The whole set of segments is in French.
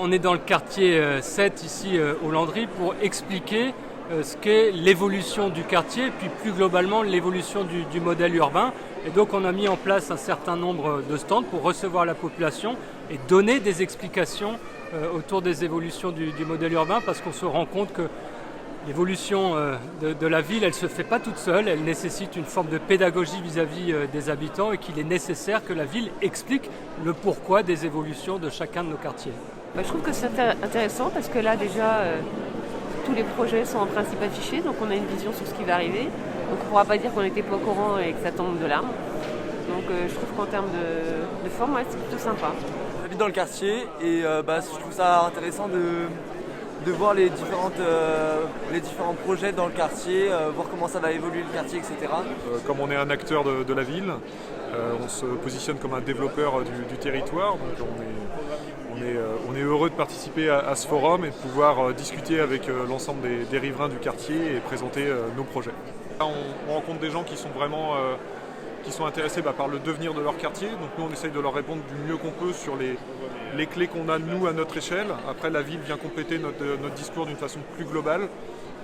On est dans le quartier 7 ici au Landry pour expliquer ce qu'est l'évolution du quartier et puis plus globalement l'évolution du modèle urbain. Et donc on a mis en place un certain nombre de stands pour recevoir la population et donner des explications autour des évolutions du modèle urbain, parce qu'on se rend compte que l'évolution de la ville, elle ne se fait pas toute seule, elle nécessite une forme de pédagogie vis-à-vis des habitants et qu'il est nécessaire que la ville explique le pourquoi des évolutions de chacun de nos quartiers. Je trouve que c'est intéressant parce que là déjà tous les projets sont en principe affichés, donc on a une vision sur ce qui va arriver. Donc on ne pourra pas dire qu'on n'était pas au courant et que ça tombe de l'arbre. Donc je trouve qu'en termes de forme, ouais, c'est plutôt sympa. J'habite dans le quartier et je trouve ça intéressant de voir les différents projets dans le quartier, voir comment ça va évoluer le quartier, etc. Comme on est un acteur de la ville, on se positionne comme un développeur du territoire. Donc on est heureux de participer à ce forum et de pouvoir discuter avec l'ensemble des riverains du quartier et présenter nos projets. Là, on rencontre des gens qui sont vraiment qui sont intéressés par le devenir de leur quartier. Donc nous, on essaye de leur répondre du mieux qu'on peut sur les clés qu'on a, nous, à notre échelle. Après, la ville vient compléter notre discours d'une façon plus globale.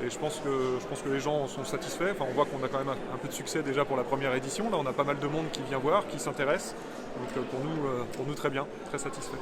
Et je pense que les gens sont satisfaits. Enfin, on voit qu'on a quand même un peu de succès déjà pour la première édition. Là, on a pas mal de monde qui vient voir, qui s'intéresse. Donc pour nous, très bien, très satisfait.